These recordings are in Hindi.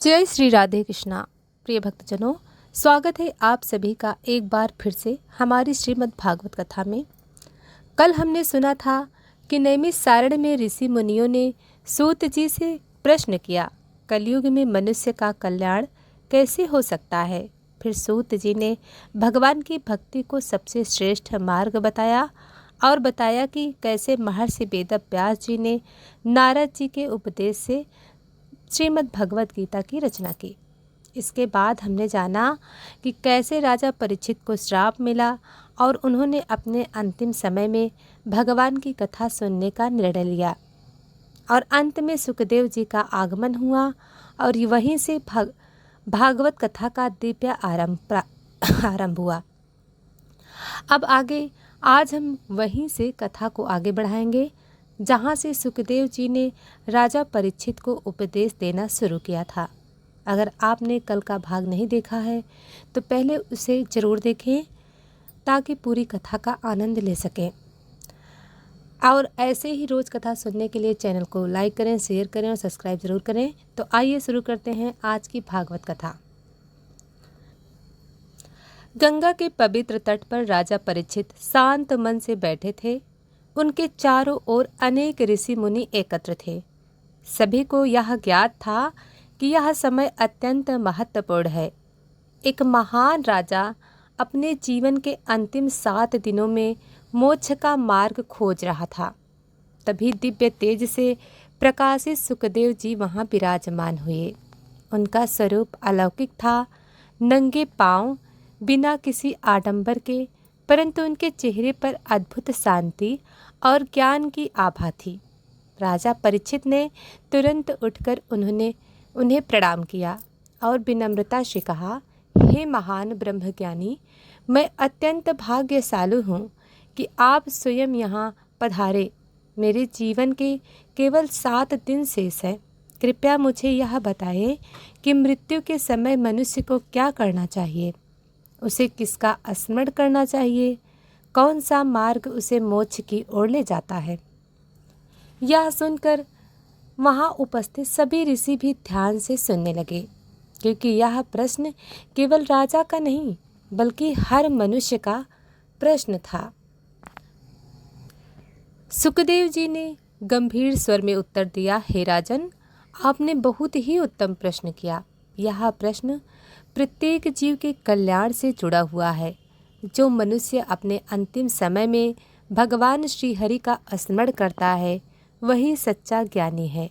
जय श्री राधे कृष्णा। प्रिय भक्तजनों, स्वागत है आप सभी का एक बार फिर से हमारी श्रीमद् भागवत कथा में। कल हमने सुना था कि नैमिष सारण में ऋषि मुनियों ने सूत जी से प्रश्न किया, कलयुग में मनुष्य का कल्याण कैसे हो सकता है। फिर सूत जी ने भगवान की भक्ति को सबसे श्रेष्ठ मार्ग बताया और बताया कि कैसे महर्षि वेदव्यास जी ने नारद जी के उपदेश से श्रीमद् भगवत गीता की रचना की। इसके बाद हमने जाना कि कैसे राजा परीक्षित को श्राप मिला और उन्होंने अपने अंतिम समय में भगवान की कथा सुनने का निर्णय लिया और अंत में सुखदेव जी का आगमन हुआ और वहीं से भागवत कथा का दिव्य आरंभ हुआ। अब आगे आज हम वहीं से कथा को आगे बढ़ाएंगे जहाँ से सुखदेव जी ने राजा परीक्षित को उपदेश देना शुरू किया था। अगर आपने कल का भाग नहीं देखा है तो पहले उसे ज़रूर देखें ताकि पूरी कथा का आनंद ले सकें। और ऐसे ही रोज़ कथा सुनने के लिए चैनल को लाइक करें, शेयर करें और सब्सक्राइब ज़रूर करें। तो आइए शुरू करते हैं आज की भागवत कथा। गंगा के पवित्र तट पर राजा परीक्षित शांत मन से बैठे थे। उनके चारों ओर अनेक ऋषि मुनि एकत्र थे। सभी को यह ज्ञात था कि यह समय अत्यंत महत्वपूर्ण है। एक महान राजा अपने जीवन के अंतिम 7 दिनों में मोक्ष का मार्ग खोज रहा था। तभी दिव्य तेज से प्रकाशित सुखदेव जी वहां विराजमान हुए। उनका स्वरूप अलौकिक था। नंगे पांव, बिना किसी आडंबर के, परंतु उनके चेहरे पर अद्भुत शांति और ज्ञान की आभा थी। राजा परीक्षित ने तुरंत उठकर उन्हें प्रणाम किया और विनम्रता से कहा, हे महान ब्रह्मज्ञानी, मैं अत्यंत भाग्यशाली हूँ कि आप स्वयं यहाँ पधारे। मेरे जीवन के केवल 7 दिन शेष है। कृपया मुझे यह बताएं कि मृत्यु के समय मनुष्य को क्या करना चाहिए, उसे किसका स्मरण करना चाहिए, कौन सा मार्ग उसे मोक्ष की ओर ले जाता है। यह सुनकर वहाँ उपस्थित सभी ऋषि भी ध्यान से सुनने लगे, क्योंकि यह प्रश्न केवल राजा का नहीं बल्कि हर मनुष्य का प्रश्न था। सुखदेव जी ने गंभीर स्वर में उत्तर दिया, हे राजन, आपने बहुत ही उत्तम प्रश्न किया। यह प्रश्न प्रत्येक जीव के कल्याण से जुड़ा हुआ है। जो मनुष्य अपने अंतिम समय में भगवान श्री हरि का स्मरण करता है वही सच्चा ज्ञानी है।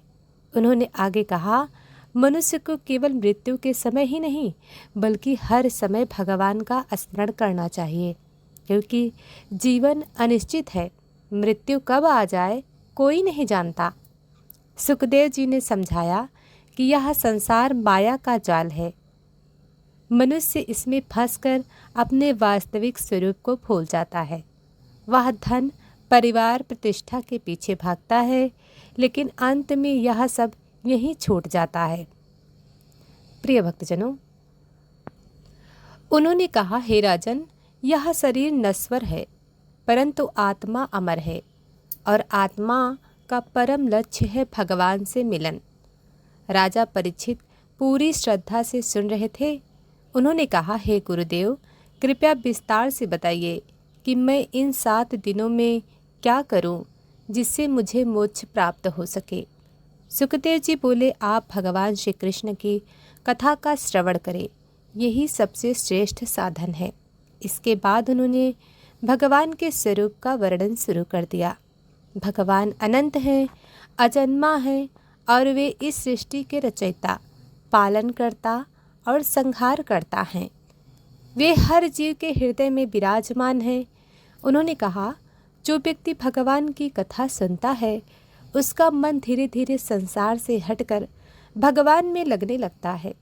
उन्होंने आगे कहा, मनुष्य को केवल मृत्यु के समय ही नहीं बल्कि हर समय भगवान का स्मरण करना चाहिए, क्योंकि जीवन अनिश्चित है। मृत्यु कब आ जाए कोई नहीं जानता। सुखदेव जी ने समझाया कि यह संसार माया का जाल है। मनुष्य इसमें फंसकर अपने वास्तविक स्वरूप को भूल जाता है। वह धन, परिवार, प्रतिष्ठा के पीछे भागता है, लेकिन अंत में यह सब यहीं छूट जाता है। प्रिय भक्तजनों, उन्होंने कहा, हे राजन, यह शरीर नश्वर है परंतु आत्मा अमर है और आत्मा का परम लक्ष्य है भगवान से मिलन। राजा परीक्षित पूरी श्रद्धा से सुन रहे थे। उन्होंने कहा, हे गुरुदेव, कृपया विस्तार से बताइए कि मैं इन 7 दिनों में क्या करूं जिससे मुझे मोक्ष प्राप्त हो सके। सुखदेव जी बोले, आप भगवान श्री कृष्ण की कथा का श्रवण करें, यही सबसे श्रेष्ठ साधन है। इसके बाद उन्होंने भगवान के स्वरूप का वर्णन शुरू कर दिया। भगवान अनंत हैं, अजन्मा हैं और वे इस सृष्टि के रचयिता, पालनकर्ता और संहार करता हैं। वे हर जीव के हृदय में विराजमान हैं। उन्होंने कहा, जो व्यक्ति भगवान की कथा सुनता है उसका मन धीरे धीरे संसार से हटकर भगवान में लगने लगता है।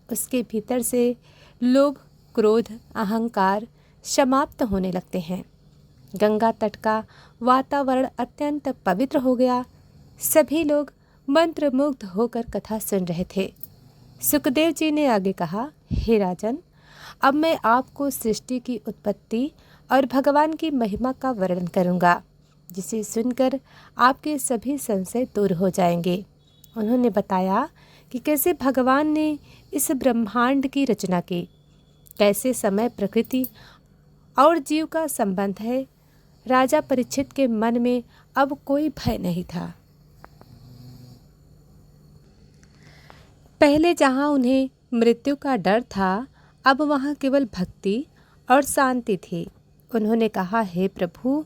उसके भीतर से लोभ, क्रोध, अहंकार समाप्त होने लगते हैं। गंगा तट का वातावरण अत्यंत पवित्र हो गया। सभी लोग मंत्रमुग्ध होकर कथा सुन रहे थे। सुखदेव जी ने आगे कहा, हे राजन, अब मैं आपको सृष्टि की उत्पत्ति और भगवान की महिमा का वर्णन करूंगा, जिसे सुनकर आपके सभी संशय दूर हो जाएंगे। उन्होंने बताया कि कैसे भगवान ने इस ब्रह्मांड की रचना की, कैसे समय, प्रकृति और जीव का संबंध है। राजा परीक्षित के मन में अब कोई भय नहीं था। पहले जहाँ उन्हें मृत्यु का डर था, अब वहाँ केवल भक्ति और शांति थी। उन्होंने कहा, हे प्रभु,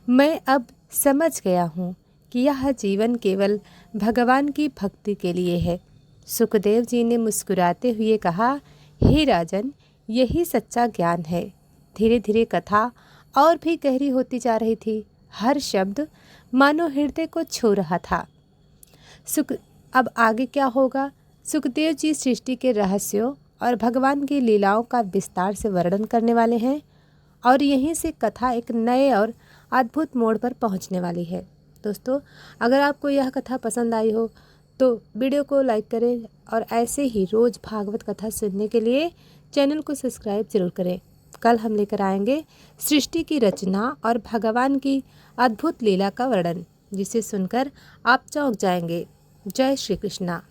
मैं अब समझ गया हूँ कि यह जीवन केवल भगवान की भक्ति के लिए है। सुखदेव जी ने मुस्कुराते हुए कहा, हे राजन, यही सच्चा ज्ञान है। धीरे धीरे कथा और भी गहरी होती जा रही थी। हर शब्द मानो हृदय को छू रहा था। अब आगे क्या होगा? सुखदेव जी सृष्टि के रहस्यों और भगवान की लीलाओं का विस्तार से वर्णन करने वाले हैं और यहीं से कथा एक नए और अद्भुत मोड़ पर पहुंचने वाली है। दोस्तों, अगर आपको यह कथा पसंद आई हो तो वीडियो को लाइक करें और ऐसे ही रोज़ भागवत कथा सुनने के लिए चैनल को सब्सक्राइब जरूर करें। कल हम लेकर आएंगे सृष्टि की रचना और भगवान की अद्भुत लीला का वर्णन, जिसे सुनकर आप चौंक जाएंगे। जय श्री कृष्णा।